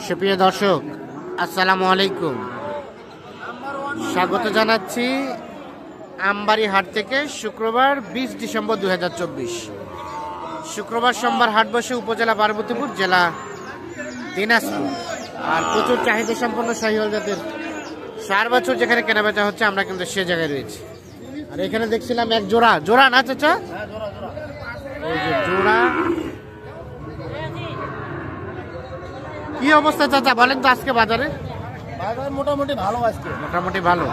সুপ্রিয় দর্শক, আসসালামু আলাইকুম। স্বাগত জানাচ্ছি আমবাড়ি হাট থেকে। শুক্রবার 20 ডিসেম্বর 2024। শুক্রবার সোমবার হাট বসে উপজেলা পার্বতীপুর, জেলা দিনাজপুর। আর প্রচুর চাহিদা সম্পন্ন শাহিওয়াল জাতের 4 বছর যেখানে কেনাবেচা হচ্ছে, আমরা কিন্তু সে জায়গায় রয়েছি। আর এখানে দেখছিলাম এক জোড়া জোড়া না চাচা? এই যে জোড়া। কি অবস্থা চাচা বলেন তো আজকে বাজারে? বাজার মোটামুটি ভালো, আজকে মোটামুটি ভালো।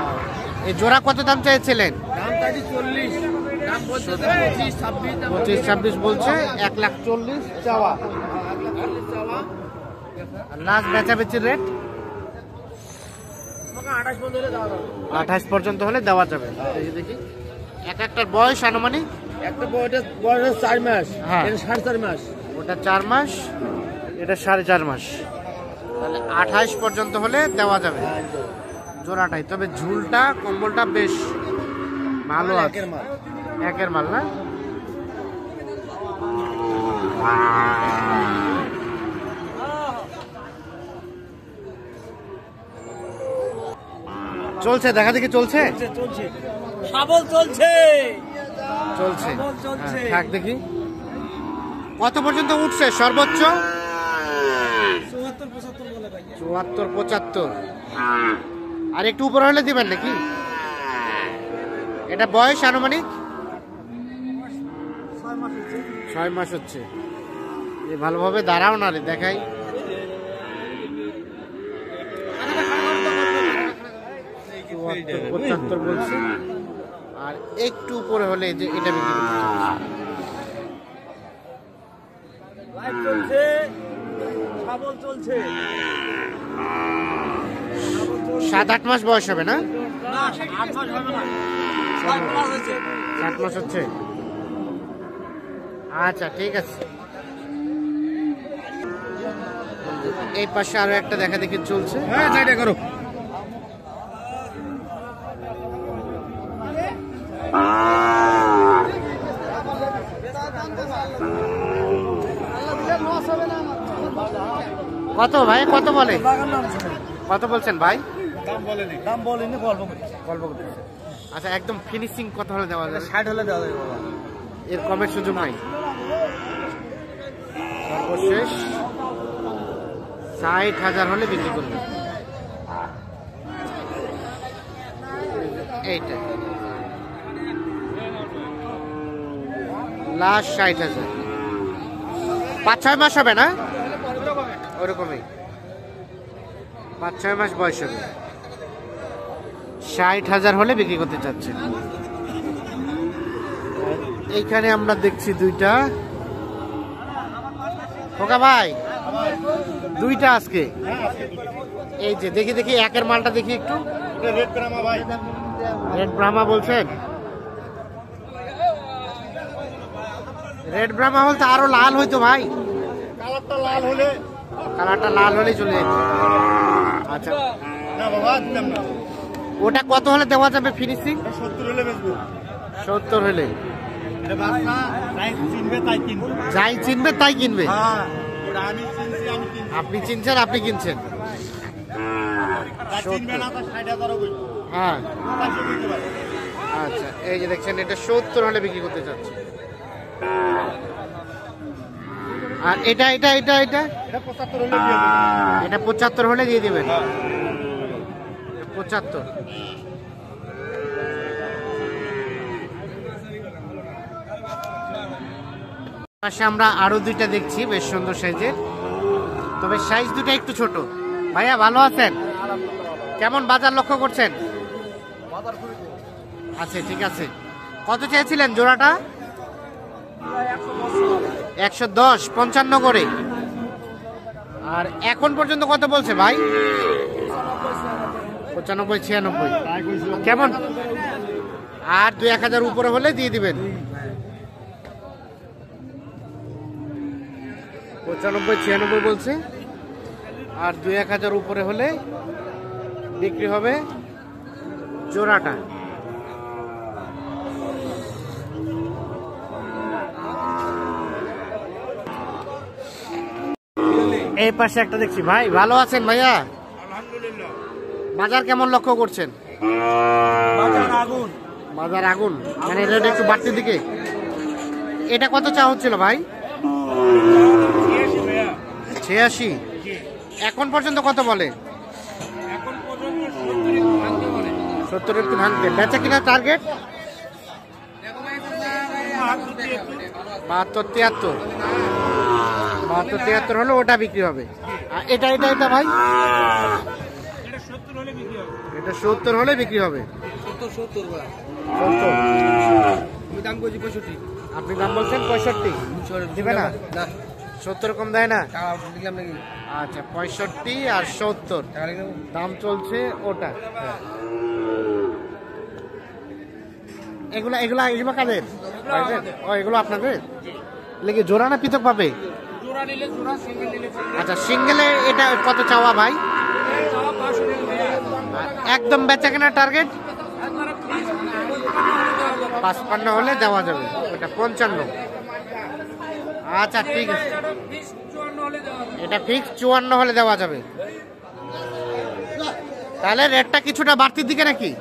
এই জোড়া কত দাম চাইছিলেন? দাম চাইছি 40, দাম বলছে 25, 26, 25-26 বলছে। 1,40,000 চাওয়া। লাস্ট বেচাবেচির রেট 28 পর্যন্ত হলে দেওয়া যাবে। দেখি এক একটার বয়স আনুমানিক। একটা বয়স 4 মাস, হ্যাঁ। এটা 4.5 মাস। ওটা 4 মাস, এটা 4.5 মাস। তাহলে 28 পর্যন্ত হলে দেওয়া যাবে জোড়াটাই। তবে ঝুলটা কম্বলটা বেশ ভালো আছে। একের মাল না? চলছে দেখা দেখি, চলছে শাবল চলছে। হ্যাঁ, থাক দেখি কত পর্যন্ত উঠছে সর্বোচ্চ? 74-75। আর একটু উপরে হলে দিবেন নাকি? এটা বয়স আনুমানিক 6 মাস হচ্ছে। ভালোভাবে দাঁড়াও না রে, দেখাই। 74-75 বলছে। আর একটু উপরে হলে যে এটা বিক্রি করতে চলছে, শাবল চলছে। 7-8 মাস বয়স হবে না? 8 মাস হবে না, 7 মাস হচ্ছে। 7 মাস হচ্ছে। আচ্ছা ঠিক আছে। এই পাশে আরো একটা দেখা দেখি চলছে। হ্যাঁ, যাইটা করো। কত ভাই, কত বলে? কত বলছেন ভাই? দাম বলেনি, গল্প করতে। আচ্ছা, একদম ফিনিশিং কত হলে দেওয়া যাবে? 60 হলে দেওয়া যাবে বাবা। এর কমের সুযোগ নাই? সর্বশেষ 60,000 হলে বিক্রি করবে। এইটা লাস্ট 60,000। 5-6 মাস হবে না? ওরকমই 5-6 মাস বয়স হবে। 60,000 হলে বিক্রি করতে চাচ্ছে। এইখানে আমরা দেখছি দুইটা। খোকা ভাই, দুইটা আজকে। এই যে দেখি দেখি একের মালটা দেখি একটু। রেড ব্রাহ্মা বলছেন? রেড ব্রাহ্মা বলতে আরো লাল হইতো ভাই। কালারটা লাল হলেই চলে যেত। আচ্ছা ওটা কত হলে দেওয়া যাবে ফিনিশিং? 70 হলে। যাই চিনবে তাই কিনবে। আপনি চিনছেন, আপনি কিনছেন। হ্যাঁ আচ্ছা, এই যে দেখছেন এটা 70 হলে বিক্রি করতে চাচ্ছে। আর এটা এটা এটা এটা এটা 75 হলে দিয়ে দিবেন। 75। পাশে আমরা আরো দুইটা দেখছি, বেশ সুন্দর সাইজের। তবে সাইজ দুটা একটু ছোট। ভাইয়া ভালো আছেন? কেমন বাজার লক্ষ্য করছেন? আচ্ছা ঠিক আছে। কত চেয়েছিলেন জোড়াটা? 110, 55 করে। আর এখন পর্যন্ত কত বলছে ভাই? 95-96। কেমন? আর 2-1000 উপরে হলে দিয়ে দিবেন। 95-96 বলছে। আর 2-1000 উপরে হলে বিক্রি হবে জোড়াটা। এই পাশে একটা দেখছি ভাই, ভালো আছেন ভাইয়া? আলহামদুলিল্লাহ। বাজার কেমন লক্ষ্য করছেন? বাজার আগুন। বাজার আগুন মানে রেট একটু বাড়তির দিকে। এটা কত চা হচ্ছিল ভাই? 86। এখন পর্যন্ত কত বলে? এখন পর্যন্ত 70 ভাঙতে বলে। 70 একটু ভাঙতে। বেচা কিনা টার্গেট 72, 73 হলে ওটা বিক্রি হবে। আর এটা এটা এটা ভাই, এটা 70 হলে বিক্রি হবে। এটা 70 হলে বিক্রি হবে। 70 বলা। 70। আমি দাম কইছি 65। আপনি দাম বলছেন 65, দিবে না? না 70 কম দেয় না? টাকা দিলাম নাকি? আচ্ছা 65 আর 70 টাকা লিখে দেবো? দাম চলছে ওটা। এগুলা এগুলা এগুলো কাদের? ও এগুলো আপনাদের? লেগে জোড়া না পৃথক পাবে? জোড়া নিলে জোড়া, সিঙ্গেল নিলে সিঙ্গেল। আচ্ছা সিঙ্গেলে এটা কত চাওয়া ভাই? চাওয়া 500 টাকা। একদম বেচা কেনার টার্গেট একবারে 55 হলে দেওয়া যাবে। ওটা 55। আচ্ছা ঠিক আছে, ফিক্স 54 হলে দেওয়া হবে। এটা ফিক্স 54 হলে দেওয়া যাবে। তাহলে রেটটা কিছুটা বাড়তির দিকে নাকি?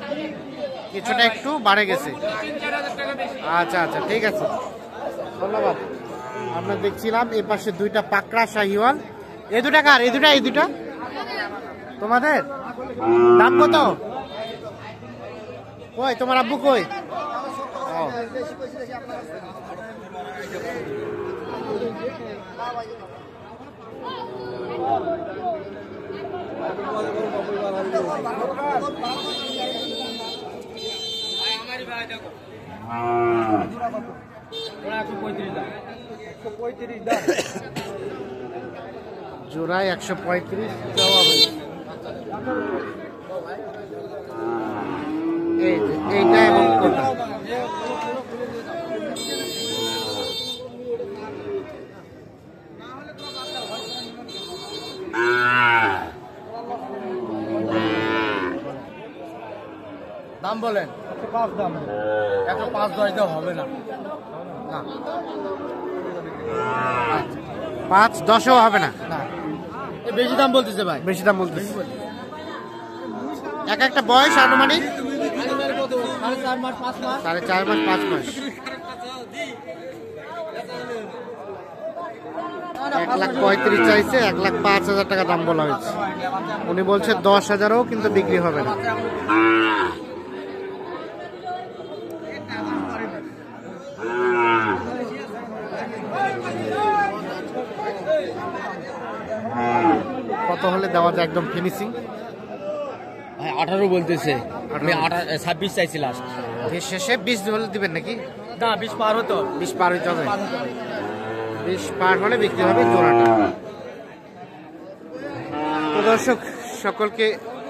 কিছুটা একটু বাড়ে গেছে। 3-4 হাজার টাকা বেশি। আচ্ছা আচ্ছা ঠিক আছে, ধন্যবাদ। আমরা দেখছিলাম এই পাশে দুইটা পাকড়া শাহিওয়াল। এই দুটা কার? এই দুটা তোমাদের? দাম কত? কই তোমার আব্বু কই? ও। আমারই ভাই দেখো। ওরা 135 দাম। 135 দাম। জোড়ায় 135 দেওয়া হবে। এই যে এইটা এবং কোনটা? দাম বলেন? 105 দাম। 105 10 দাও হবে না। না 5-10ও হবে না? না। এ বেশি দাম বলতেছে ভাই। বেশি দাম বলতেছি। এক একটা বয়স আনুমানিক 4.5 মাস 5 মাস। 4.5 মাস 5 মাস। 1,35,000 চাইছে, 1,05,000 টাকা দাম বলা হয়েছে। উনি বলছে 10,000ও কিন্তু বিক্রি হবে না। কত হলে দেওয়া যায় একদম ফিনিশিং? ভাই 18 বলতেছে। আমি 26 চাইছি লাস্ট। এর শেষে 20 হলে দিবেন নাকি? না 20 পার হতো। 20 পার হইতে হবে। 20 পার হলে বিক্রি হবে জোড়াটা। তো দর্শক সকলকে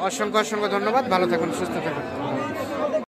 অসংখ্য অসংখ্য ধন্যবাদ। ভালো থাকুন, সুস্থ থাকুন।